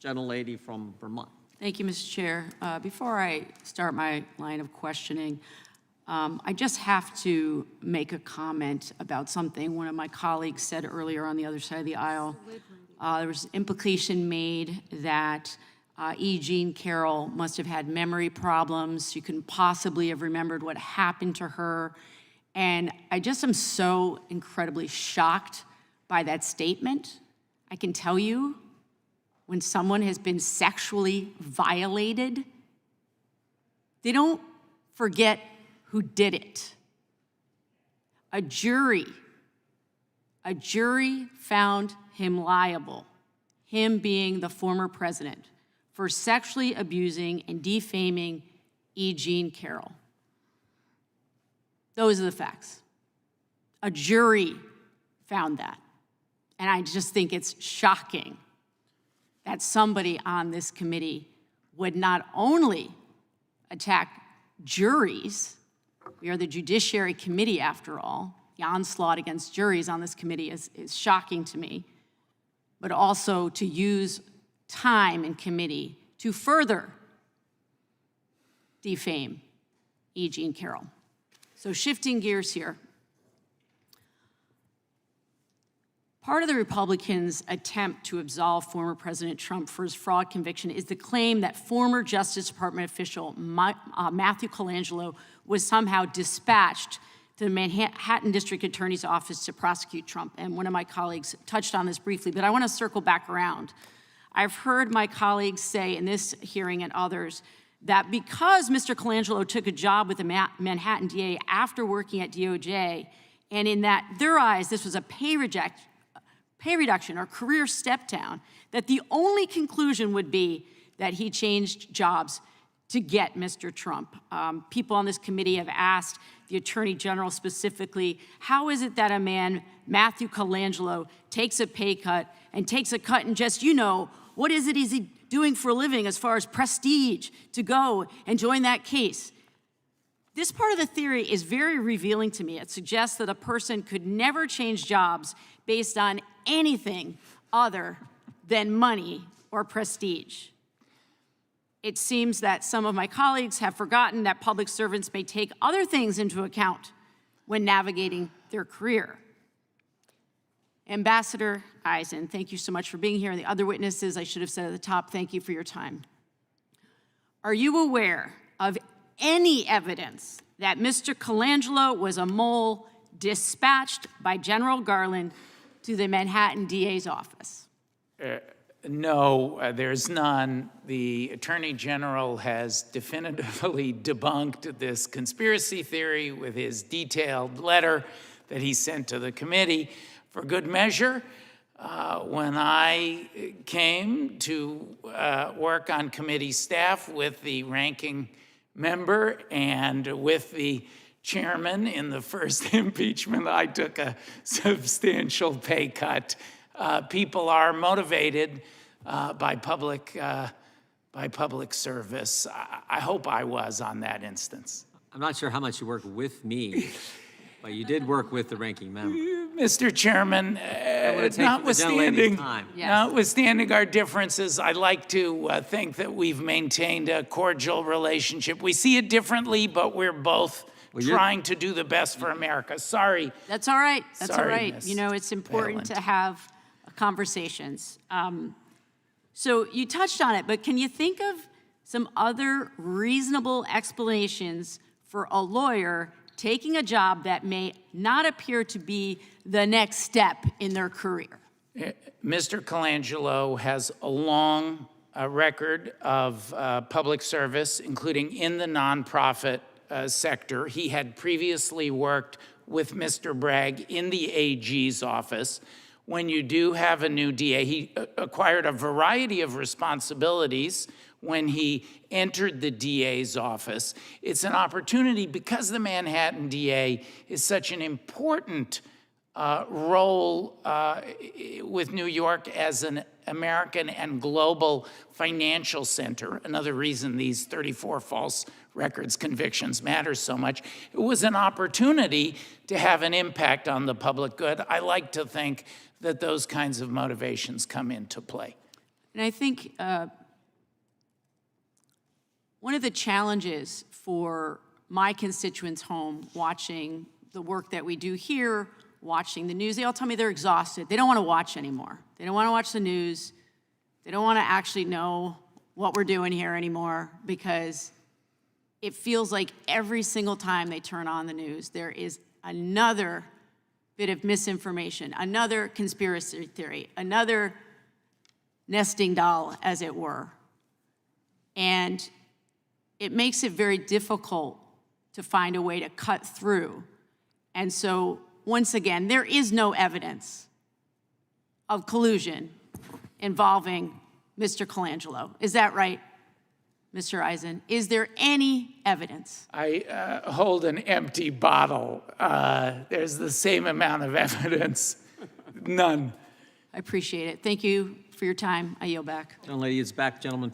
gentlelady from Vermont. Thank you, Mr. Chair. Before I start my line of questioning, I just have to make a comment about something one of my colleagues said earlier on the other side of the aisle. There was implication made that E. Jean Carroll must have had memory problems. She couldn't possibly have remembered what happened to her. And I just am so incredibly shocked by that statement. I can tell you, when someone has been sexually violated, they don't forget who did it. A jury found him liable, him being the former president, for sexually abusing and defaming E. Jean Carroll. Those are the facts. A jury found that. And I just think it's shocking that somebody on this committee would not only attack juries, we are the Judiciary Committee after all, the onslaught against juries on this committee is shocking to me, but also to use time in committee to further defame E. Jean Carroll. So shifting gears here, part of the Republicans' attempt to absolve former President Trump for his fraud conviction is the claim that former Justice Department official Matthew Colangelo was somehow dispatched to the Manhattan District Attorney's Office to prosecute Trump. And one of my colleagues touched on this briefly, but I want to circle back around. I've heard my colleagues say in this hearing and others that because Mr. Colangelo took a job with the Manhattan DA after working at DOJ, and in their eyes, this was a pay reduction or career step down, that the only conclusion would be that he changed jobs to get Mr. Trump. People on this committee have asked the Attorney General specifically, how is it that a man, Matthew Colangelo, takes a pay cut and takes a cut in just, what is he doing for a living as far as prestige to go and join that case? This part of the theory is very revealing to me. It suggests that a person could never change jobs based on anything other than money or prestige. It seems that some of my colleagues have forgotten that public servants may take other things into account when navigating their career. Ambassador Eisen, thank you so much for being here. And the other witnesses, I should have said at the top, thank you for your time. Are you aware of any evidence that Mr. Colangelo was a mole dispatched by General Garland to the Manhattan DA's office? No, there's none. The Attorney General has definitively debunked this conspiracy theory with his detailed letter that he sent to the committee. For good measure, when I came to work on committee staff with the ranking member and with the chairman in the first impeachment, I took a substantial pay cut. People are motivated by public service. I hope I was on that instance. I'm not sure how much you worked with me, but you did work with the ranking member. Mr. Chairman, notwithstanding our differences, I'd like to think that we've maintained a cordial relationship. We see it differently, but we're both trying to do the best for America. Sorry. That's all right. That's Sorry, all right. Ms. It's important Balint. to have conversations. So you touched on it, but can you think of some other reasonable explanations for a lawyer taking a job that may not appear to be the next step in their career? Mr. Colangelo has a long record of public service, including in the nonprofit sector. He had previously worked with Mr. Bragg in the AG's office. When you do have a new DA, he acquired a variety of responsibilities when he entered the DA's office. It's an opportunity because the Manhattan DA is such an important role with New York as an American and global financial center. Another reason these 34 false records convictions matter so much. It was an opportunity to have an impact on the public good. I like to think that those kinds of motivations come into play. And I think one of the challenges for my constituents home watching the work that we do here, watching the news, they all tell me they're exhausted. They don't want to watch anymore. They don't want to watch the news. They don't want to actually know what we're doing here anymore because it feels like every single time they turn on the news, there is another bit of misinformation, another conspiracy theory, another nesting doll, as it were. And it makes it very difficult to find a way to cut through. And so, once again, there is no evidence of collusion involving Mr. Colangelo. Is that right, Mr. Eisen? Is there any evidence? I hold an empty bottle. There's the same amount of evidence. None. I appreciate it. Thank you for your time. I yield back. Gentlelady is back, gentleman.